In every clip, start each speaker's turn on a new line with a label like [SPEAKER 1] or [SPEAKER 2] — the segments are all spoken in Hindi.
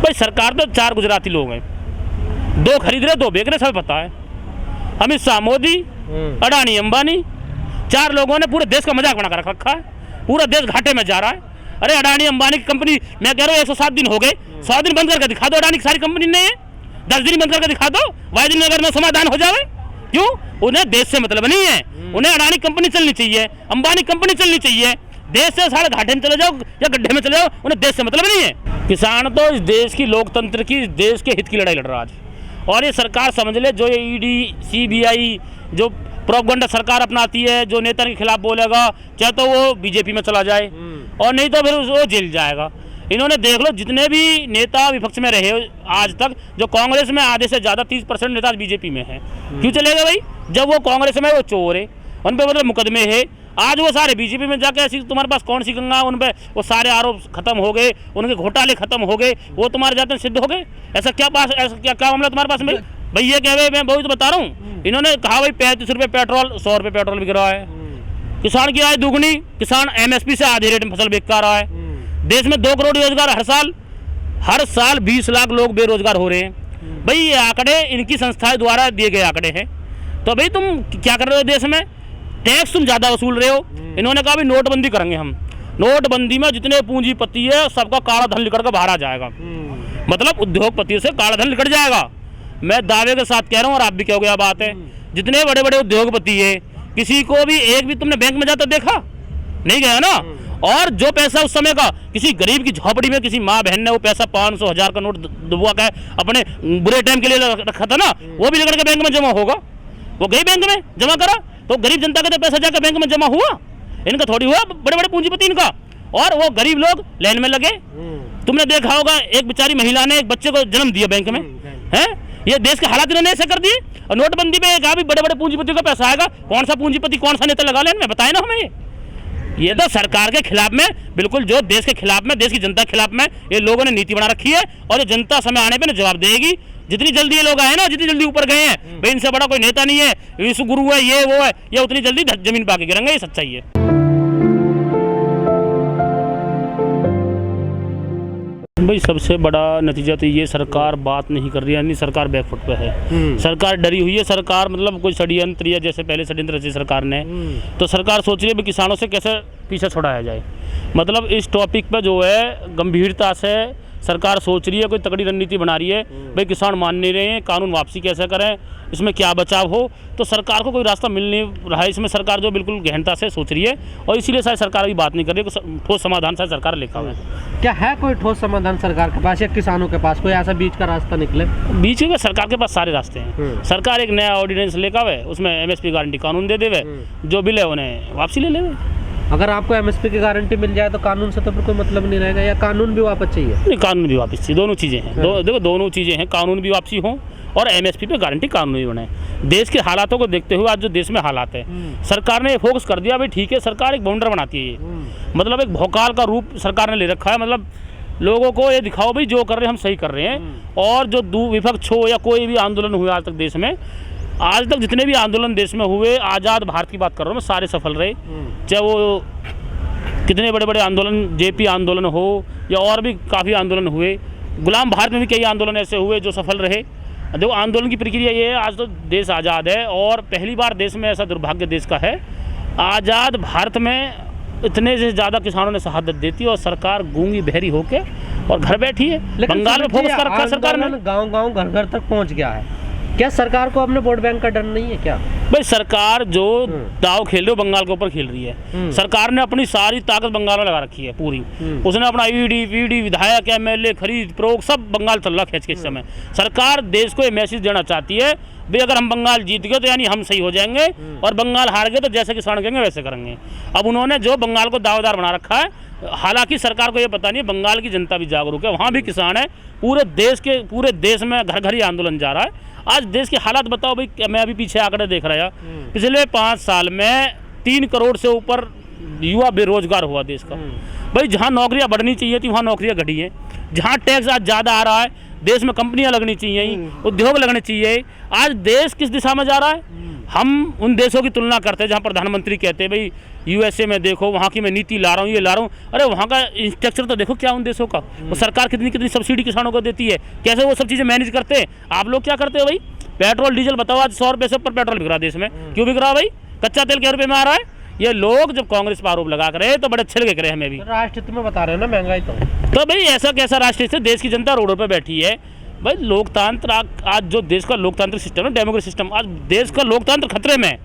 [SPEAKER 1] भाई सरकार तो 4 गुजराती लोग हैं, 2 खरीद रहे 2 बेच रहे, सब पता है। अमित शाह, मोदी, अडानी, अंबानी, 4 लोगों ने पूरे देश का मजाक बना कर रखा है। पूरा देश घाटे में जा रहा है। अरे अडानी अंबानी की कंपनी, मैं कह रहा हूँ 107 दिन हो गए, 100 दिन बंद करके दिखा दो। अडानी की सारी कंपनी नहीं है, 10 दिन बंद करके दिखा दो, वाहिद नगर में समाधान हो जाए। क्यों? उन्हें देश से मतलब नहीं है, उन्हें अडानी कंपनी चलनी चाहिए, अंबानी कंपनी चलनी चाहिए। देश से सारे घाटे में चले जाओ या गड्ढे में चले जाओ, उन्हें देश से मतलब नहीं है। किसान तो इस देश की लोकतंत्र की, इस देश के हित की लड़ाई लड़ रहा है आज। और ये सरकार समझ ले, जो ये ईडी सीबीआई जो प्रोपगंडा सरकार अपनाती है, जो नेता के खिलाफ बोलेगा, चाहे तो वो बीजेपी में चला जाए और नहीं तो फिर वो जेल जाएगा। इन्होंने देख लो जितने भी नेता विपक्ष में रहे आज तक, जो कांग्रेस में आधे से ज़्यादा 30% नेता बीजेपी में है। क्यों चलेगा भाई? जब वो कांग्रेस में वो चोर है, उन पर मतलब मुकदमे है। आज वो सारे बीजेपी में जाके ऐसी तुम्हारे पास कौन सी गंगा, उन पर वो सारे आरोप खत्म हो गए, उनके घोटाले खत्म हो गए, वो तुम्हारे जाते सिद्ध हो गए। ऐसा क्या मामला तुम्हारे पास में भाई? ये क्या है, मैं बहुत बता रहा हूँ। इन्होंने कहा भाई 35 रुपये पेट्रोल, 100 रुपये पेट्रोल बिक रहा है। किसान की आय दुगनी, किसान MSP से आधे रेट में फसल बिक रहा है। देश में 2 करोड़ रोजगार हर साल 20 लाख लोग बेरोजगार हो रहे हैं। भाई ये आंकड़े इनकी संस्थाएं द्वारा दिए गए आंकड़े हैं। तो भाई तुम क्या कर रहे हो? देश में टैक्स तुम ज़्यादा वसूल रहे हो। इन्होंने कहा भाई नोटबंदी करेंगे हम, नोटबंदी में जितने पूंजीपति है सबका काला धन निकल कर बाहर आ जाएगा। मतलब उद्योगपतियों से काला धन निकल जाएगा। मैं दावे के साथ कह रहा हूँ और आप भी कहोगे यह बात है। जितने बड़े बड़े उद्योगपति है, किसी को भी एक भी तुमने बैंक में जाता देखा? नहीं गया ना। और जो पैसा उस समय का किसी गरीब की झोपड़ी में किसी माँ बहन ने वो पैसा 500 1000 का नोट दुबवा का अपने बुरे टाइम के लिए रखा था ना, वो भी लेकर के बैंक में जमा होगा। वो गई बैंक में जमा करा, तो गरीब जनता का तो पैसा जाकर बैंक में जमा हुआ। इनका थोड़ी हुआ, बड़े बड़े पूंजीपति इनका। और वो गरीब लोग लाइन में लगे। तुमने देखा होगा एक बेचारी महिला ने एक बच्चे को जन्म दिया बैंक में, है? ये देश के हालात इन्होंने ऐसे कर दिए। और नोटबंदी में कहा भी बड़े बड़े पूंजीपतियों का पैसा आएगा। कौन सा पूंजीपति, कौन सा नेता लगा लेन में? बताए ना हमें। ये तो सरकार के खिलाफ में, बिल्कुल जो देश के खिलाफ में, देश की जनता के खिलाफ में ये लोगों ने नीति बना रखी है। और ये जनता समय आने पे ना जवाब देगी। जितनी जल्दी ये लोग आए ना, जितनी जल्दी ऊपर गए हैं, भाई इनसे बड़ा कोई नेता नहीं है, विश्व गुरु है, ये वो है, ये उतनी जल्दी जमीन पाके गिरेंगे। ये सच्चाई है। भाई सबसे बड़ा नतीजा तो ये, सरकार बात नहीं कर रही है, यानी सरकार बैकफुट पे है। सरकार डरी हुई है। सरकार मतलब कोई षड्यंत्र, या जैसे पहले षड्यंत्र रची सरकार ने, तो सरकार सोच रही है कि किसानों से कैसे पीछे छुड़ाया जाए। मतलब इस टॉपिक पे जो है गंभीरता से सरकार सोच रही है, कोई तगड़ी रणनीति बना रही है। भाई किसान मान नहीं रहे हैं, कानून वापसी कैसे करें, इसमें क्या बचाव हो। तो सरकार को कोई रास्ता मिल नहीं रहा है। इसमें सरकार जो बिल्कुल गहनता से सोच रही है, और इसीलिए शायद सरकार अभी बात नहीं कर रही है। ठोस समाधान शायद सरकार लेकर आए।
[SPEAKER 2] क्या है कोई ठोस समाधान सरकार के पास या किसानों के पास? कोई ऐसा बीच का रास्ता निकले?
[SPEAKER 1] बीच में सरकार के पास सारे रास्ते हैं। सरकार एक नया ऑर्डिनेंस लेकर आवे, उसमें MSP गारंटी कानून दे देवे, जो बिल है उन्हें वापसी ले लेवे।
[SPEAKER 2] अगर आपको MSP की गारंटी मिल जाए तो कानून से तो फिर कोई मतलब नहीं रहेगा, या कानून भी वापस चाहिए?
[SPEAKER 1] नहीं, कानून भी वापस चाहिए। दोनों चीज़ें हैं। देखो दोनों चीज़ें हैं, कानून भी वापसी हो और MSP पे गारंटी कानून भी बने। देश के हालातों को देखते हुए आज जो देश में हालात है, सरकार ने फोकस कर दिया भाई ठीक है, सरकार एक बाउंडर बनाती है। ये मतलब एक भौकाल का रूप सरकार ने ले रखा है। मतलब लोगों को ये दिखाओ भाई जो कर रहे हैं हम सही कर रहे हैं। और जो विपक्ष हो या कोई भी आंदोलन हुए आज तक देश में, आज तक जितने भी आंदोलन देश में हुए, आज़ाद भारत की बात कर रहा हूँ मैं, सारे सफल रहे। चाहे वो कितने बड़े बड़े आंदोलन, JP आंदोलन हो या और भी काफ़ी आंदोलन हुए, गुलाम भारत में भी कई आंदोलन ऐसे हुए जो सफल रहे। देखो आंदोलन की प्रक्रिया ये है, आज तो देश आज़ाद है और पहली बार देश में ऐसा दुर्भाग्य देश का है, आज़ाद भारत में इतने से ज़्यादा किसानों ने शहादत देती और सरकार गूंगी बहरी होके और घर बैठी है। बंगाल में फोकस कर रखा है सरकार ने,
[SPEAKER 2] गाँव घर घर तक पहुँच गया है। क्या सरकार को अपने वोट बैंक का डर नहीं है क्या?
[SPEAKER 1] भाई सरकार जो दाव खेल रही है बंगाल के ऊपर खेल रही है। सरकार ने अपनी सारी ताकत बंगाल में लगा रखी है पूरी। उसने अपना ED VD विधायक MLA खरीद फरोख्त सब बंगाल चल रहा खींच के। इस समय सरकार देश को ये मैसेज देना चाहती है भाई अगर हम बंगाल जीत गए तो यानी हम सही हो जाएंगे, और बंगाल हार गए तो जैसे किसान कहेंगे वैसे करेंगे। अब उन्होंने जो बंगाल को दावेदार बना रखा है, हालांकि सरकार को ये पता नहीं है बंगाल की जनता भी जागरूक है, वहाँ भी किसान है। पूरे देश में घर घर ही आंदोलन जा रहा है। आज देश के हालात बताओ भाई। मैं अभी पीछे आंकड़े देख रहा था, पिछले 5 साल में 3 करोड़ से ऊपर युवा बेरोजगार हुआ देश का। भाई जहाँ नौकरियाँ बढ़नी चाहिए थी वहाँ नौकरियाँ घटी हैं। जहाँ टैक्स आज ज़्यादा आ रहा है, देश में कंपनियां लगनी चाहिए, उद्योग लगने चाहिए। आज देश किस दिशा में जा रहा है? हम उन देशों की तुलना करते हैं जहाँ प्रधानमंत्री कहते हैं भाई यूएसए में देखो, वहाँ की मैं नीति ला रहा हूँ, ये ला रहा हूँ। अरे वहाँ का इंस्ट्रक्चर तो देखो क्या उन देशों का, वो सरकार कितनी कितनी सब्सिडी किसानों को देती है, कैसे वो सब चीज़ें मैनेज करते हैं। आप लोग क्या करते हो भाई? पेट्रोल डीजल बताओ, आज 100 रुपये से ऊपर पेट्रोल बिक रहा है देश में, क्यों बिक रहा है भाई? कच्चा तेल क्या रुपये में आ रहा है? ये लोग जब कांग्रेस पर आरोप लगा करे तो बड़े अच्छे लगे करे हमें भी।
[SPEAKER 2] राष्ट्रहित में बता रहे हो ना महंगाई
[SPEAKER 1] तो भाई ऐसा कैसा राष्ट्रहित से? देश की जनता रोडों पर बैठी है भाई। लोकतंत्र आज जो देश का लोकतांत्रिक सिस्टम है, डेमोक्रेसी सिस्टम, आज देश का लोकतंत्र खतरे में।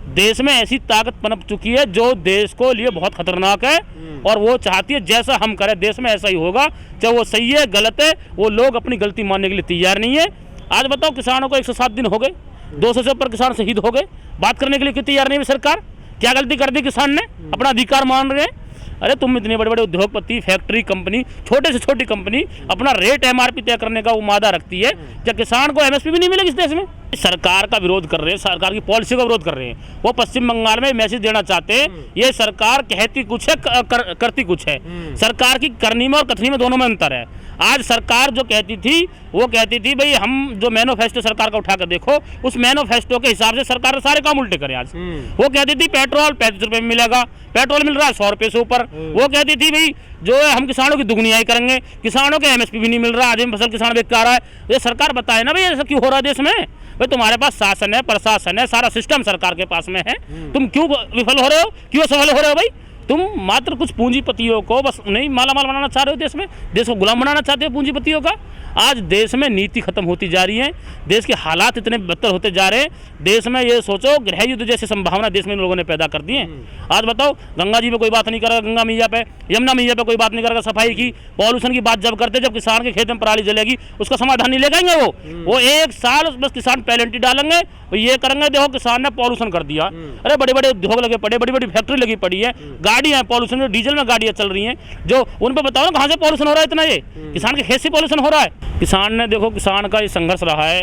[SPEAKER 1] देश में ऐसी ताकत पनप चुकी है जो देश को लिए बहुत खतरनाक है, और वो चाहती है जैसा हम करें देश में ऐसा ही होगा, चाहे वो सही है गलत है, वो लोग अपनी गलती मानने के लिए तैयार नहीं है। आज बताओ, किसानों को 107 दिन हो गए, 200 से ऊपर किसान शहीद हो गए, बात करने के लिए क्यों तैयार नहीं है सरकार? क्या गलती कर दी किसान ने? अपना अधिकार मान रहे हैं। अरे तुम इतने बड़े बड़े उद्योगपति, फैक्ट्री, कंपनी, छोटे से छोटी कंपनी अपना रेट एमआरपी तय करने का वो मादा रखती है, क्या किसान को एमएसपी भी नहीं मिलेगी इस देश में? सरकार का विरोध कर रहे हैं, सरकार की पॉलिसी का विरोध कर रहे हैं। वो पश्चिम बंगाल में मैसेज देना चाहते हैं, ये सरकार कहती कुछ है, करती कुछ है। सरकार की करनी में और कथनी में दोनों में अंतर है। आज सरकार जो कहती थी, वो कहती थी भाई हम जो मैनिफेस्टो सरकार का उठा कर देखो, उस मैनिफेस्टो के हिसाब से सरकार सारे काम उल्टे करे। आज वो कहती थी पेट्रोल 35 रुपये में मिलेगा, पेट्रोल मिल रहा है 100 रुपये से ऊपर। वो कहती थी भाई जो है हम किसानों की दुगनियाई करेंगे, किसानों के एमएसपी भी नहीं मिल रहा, आज फसल किसान बेच रहा है। ये सरकार बताए ना भाई ऐसा क्यों हो रहा है देश में? भाई तुम्हारे पास शासन है, प्रशासन है, सारा सिस्टम सरकार के पास में है, तुम क्यों विफल हो रहे हो, क्यों सफल हो रहे हो भाई? तुम मात्र कुछ पूंजीपतियों को बस नहीं मालामाल बनाना चाह रहे हो, देश को गुलाम बनाना चाहते हो पूंजीपतियों का। आज देश में नीति खत्म होती जा रही है, देश के हालात इतने बदतर होते जा रहे हैं। देश में ये सोचो गृह युद्ध जैसी संभावना देश में इन लोगों ने पैदा कर दी है। आज बताओ, गंगा जी पे कोई बात नहीं करेगा, गंगा मैया पे, यमुना मैया पे कोई बात नहीं करेगा सफाई की, पॉल्यूशन की बात जब करते, जब किसान के खेत में पराली जलेगी उसका समाधान नहीं ले जाएंगे। वो 1 साल बस किसान पेनल्टी डालेंगे, ये करेंगे, देखो किसान ने पॉल्यूशन कर दिया। अरे बड़े बड़े उद्योग लगे पड़े, बड़ी बड़ी फैक्ट्री लगी पड़ी है, गाड़ियां पॉल्यूशन में, डीजल में गाड़ियां चल रही हैं, जो उन पर बताओ ना कहाँ से पॉल्यूशन हो रहा है इतना? ये किसान के खेत से पॉल्यूशन हो रहा है। किसान ने देखो, किसान का ये संघर्ष रहा है,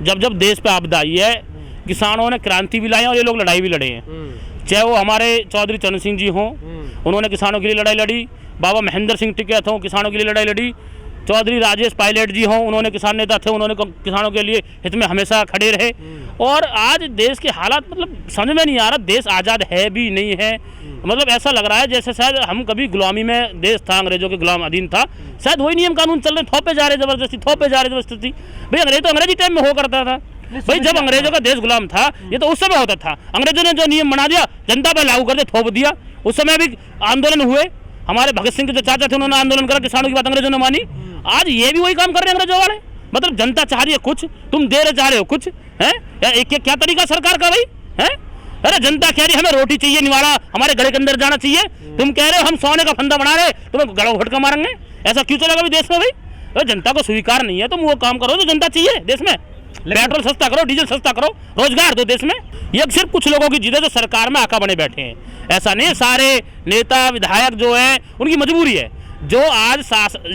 [SPEAKER 1] जब जब देश पे आपदा आई है किसानों ने क्रांति भी लाई और ये लोग लड़ाई भी लड़े हैं। चाहे वो हमारे चौधरी चरण सिंह जी हों, उन्होंने किसानों के लिए लड़ाई लड़ी, बाबा महेंद्र सिंह टिकैत हों, किसानों के लिए लड़ाई लड़ी, चौधरी राजेश पायलट जी हों, उन्होंने किसान नेता थे, उन्होंने किसानों के लिए हित में हमेशा खड़े रहे। और आज देश के हालात मतलब समझ में नहीं आ रहा, देश आज़ाद है भी नहीं है। मतलब ऐसा लग रहा है जैसे शायद हम कभी गुलामी में देश था, अंग्रेजों के गुलाम अधीन था, शायद वही नियम कानून चल रहे, थोपे जा रहे जबरदस्ती, थोपे जा रहे जबरदस्ती। भाई अंग्रेज तो अंग्रेजी टाइम में हो करता था भाई, जब अंग्रेजों का देश गुलाम था ये तो उस समय होता था। अंग्रेजों ने जो नियम बना दिया जनता पर लागू कर दिया, थोप दिया। उस समय भी आंदोलन हुए, हमारे भगत सिंह के जो चाचा थे उन्होंने आंदोलन करा, किसानों की बात अंग्रेजों ने मानी। आज ये भी वही काम कर रहे हैं अंग्रेजों वाले। मतलब जनता चाह रही है कुछ, तुम दे रहे चाह रहे हो कुछ, है या एक क्या तरीका सरकार का भाई है? अरे जनता कह रही है हमें रोटी चाहिए, निवाड़ा हमारे गले के अंदर जाना चाहिए, तुम कह रहे हो हम सोने का फंदा बना रहे, तुम्हें गला घोटका मारेंगे। ऐसा क्यों चलेगा भाई देश में भाई? अरे जनता को स्वीकार नहीं है, तुम वो काम करो जो जनता चाहिए देश में। पेट्रोल सस्ता करो, डीजल सस्ता करो, रोजगार दो देश में। ये सिर्फ कुछ लोगों की जिद है जो सरकार में आका बने बैठे हैं, ऐसा नहीं। सारे नेता विधायक जो है उनकी मजबूरी है। जो आज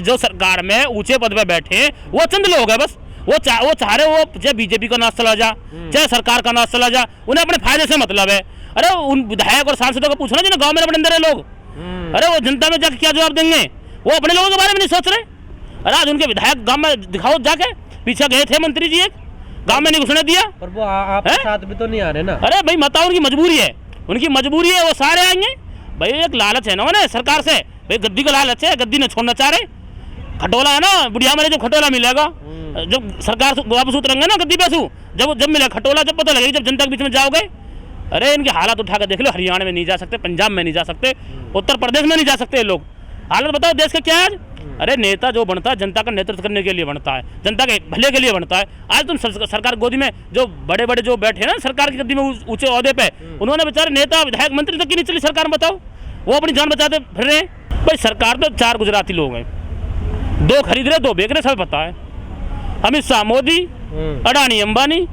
[SPEAKER 1] जो सरकार में ऊंचे पद पे बैठे हैं वो चंद लोग हैं बस। वो चाह रहे वो चाहे बीजेपी का नाश चला जा, चाहे सरकार का नाश चला जा, उन्हें अपने फायदे से मतलब है। अरे उन विधायक और सांसदों को पूछना जिन्हें गांव में अपने अंदर है लोग, अरे वो जनता में जाके क्या जवाब देंगे? वो अपने लोगों के बारे में नहीं सोच रहे। अरे आज उनके विधायक गांव में दिखाओ जाके, पीछे गए थे मंत्री जी, एक गांव में नहीं घुसने दिया।
[SPEAKER 2] पर वो आपके साथ भी तो नहीं आ रहे ना।
[SPEAKER 1] अरे भाई बताओ, उनकी मजबूरी है, उनकी मजबूरी है, वो सारे आएंगे भाई। एक लालच है ना उन्हें सरकार से, भाई गद्दी का लालच है, गद्दी ने छोड़ना चाह रहे। खटोला है ना, बुढ़िया मेरे जब खटोला मिलेगा, जब सरकार वापस उतरेंगे ना गद्दी पैसू, जब मिलेगा खटोला, जब पता लगेगा, जब जनता के बीच में जाओगे। अरे इनके हालात उठा कर देख लो, हरियाणा में नहीं जा सकते, पंजाब में नहीं जा सकते, उत्तर प्रदेश में नहीं जा सकते ये लोग। हालत बताओ देश का क्या है। अरे नेता जो बनता है जनता का नेतृत्व करने के लिए बनता है, जनता के भले के लिए बनता है। आज तुम सरकार गोदी में जो बड़े बड़े जो बैठे हैं ना सरकार की गद्दी में ऊंचे ओहदे पे, उन्होंने बेचारे नेता विधायक मंत्री तक की नहीं चली सरकार में, बताओ वो अपनी जान बचाते फिर रहे हैं। भाई सरकार तो 4 गुजराती लोग हैं, 2 खरीद रहे 2 बेच रहे, सब पता है। अमित शाह, मोदी, अडानी, अंबानी,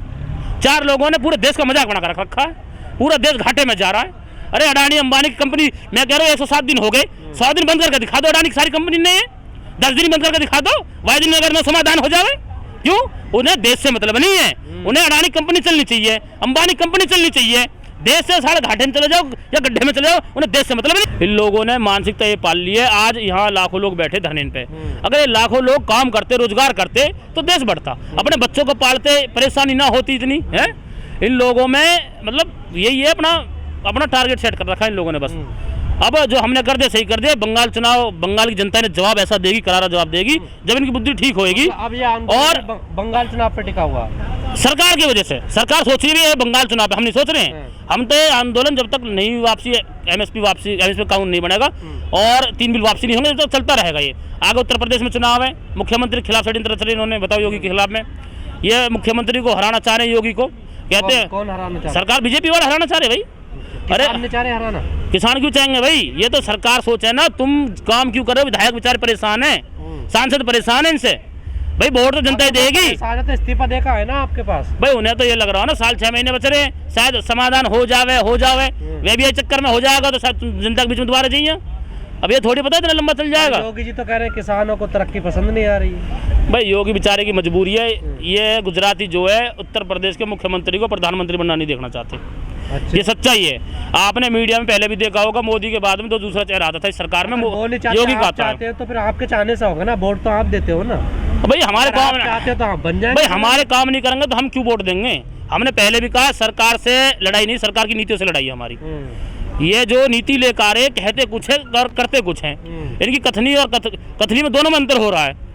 [SPEAKER 1] 4 लोगों ने पूरे देश का मजाक बना कर रखा है, पूरा देश घाटे में जा रहा है। अरे अडानी अंबानी की कंपनी, मैं कह रहा हूँ 107 दिन हो गए, 100 दिन बंद करके दिखा दो अडानी की सारी कंपनी ने, 10 दिन बंद करके दिखा दो, वायदे नगर में समाधान हो जाए। क्यों? उन्हें देश से मतलब नहीं है, उन्हें अडानी कंपनी चलनी चाहिए, अंबानी कंपनी चलनी चाहिए। देश से सारे घाटे में चले जाओ या गड्ढे में चले जाओ, उन्हें देश से मतलब नहीं। इन लोगों ने मानसिकता ये पाल ली है। आज यहाँ लाखों लोग बैठे धरने पे, अगर ये लाखों लोग काम करते, रोजगार करते तो देश बढ़ता, अपने बच्चों को पालते, परेशानी ना होती इतनी है। इन लोगों में मतलब यही है अपना अपना टारगेट सेट कर रखा है इन लोगों ने बस। अब जो हमने कर दिया सही कर दिया। बंगाल चुनाव, बंगाल की जनता ने जवाब ऐसा देगी, करारा जवाब देगी जब इनकी बुद्धि ठीक होएगी।
[SPEAKER 2] अब ये आंदोलन
[SPEAKER 1] और
[SPEAKER 2] बंगाल चुनाव पे टिका हुआ
[SPEAKER 1] सरकार की वजह से, सरकार सोच रही है बंगाल चुनाव पे, हम नहीं सोच रहे हैं। हम तो आंदोलन जब तक नहीं वापसी, एमएसपी कानून नहीं बनेगा और 3 बिल वापसी नहीं होंगे तब तक चलता रहेगा ये। आगे उत्तर प्रदेश में चुनाव है, मुख्यमंत्री के खिलाफ षड्यंत्र रच रहे इन्होंने, बताओ योगी के खिलाफ में। ये मुख्यमंत्री को हराना चाह रहे हैं, योगी को कहते हैं।
[SPEAKER 2] कौन हराना चाह रहे?
[SPEAKER 1] सरकार बीजेपी वाला हराना चाह रहे भाई। अरे
[SPEAKER 2] चाह रहे हराना,
[SPEAKER 1] किसान क्यों चाहेंगे भाई? ये तो सरकार सोच है ना, तुम काम क्यों कर रहे हो? विधायक बेचारे परेशान है, सांसद परेशान है इनसे भाई। वोट तो जनता ही देगी।
[SPEAKER 2] तो इस्तीफा देखा है ना आपके पास
[SPEAKER 1] भाई, उन्हें तो ये लग रहा है ना साल 6 महीने बच रहे हैं, शायद समाधान हो जावे वे भी चक्कर में हो जाएगा तो शायद जनता के बीच में दोबारा जाइए। अब ये थोड़ी पता है इतना लंबा चल जाएगा।
[SPEAKER 2] योगी जी तो कह रहे हैं किसानों को तरक्की पसंद नहीं आ रही है।
[SPEAKER 1] भाई योगी बेचारे की मजबूरी है। ये गुजराती जो है उत्तर प्रदेश के मुख्यमंत्री को प्रधानमंत्री बनना नहीं देखना चाहते।
[SPEAKER 2] अच्छा।
[SPEAKER 1] ये सच्चाई है। आपने मीडिया में पहले भी देखा होगा, मोदी के बाद में तो दूसरा चेहरा आता था इस सरकार में, योगी का आता है।
[SPEAKER 2] तो फिर आपके चाहने से होगा ना, वोट तो आप देते हो ना
[SPEAKER 1] भाई। हमारे काम
[SPEAKER 2] चाहते हो तो हम बन जाएंगे
[SPEAKER 1] भाई, हमारे काम नहीं करेंगे तो हम क्यों वोट देंगे? हमने पहले भी कहा सरकार से लड़ाई नहीं, सरकार की नीतियों से लड़ाई है हमारी। ये जो नीति लेकर कहते कुछ है और करते कुछ हैं। इनकी कथनी और कथनी में दोनों में अंतर हो रहा है।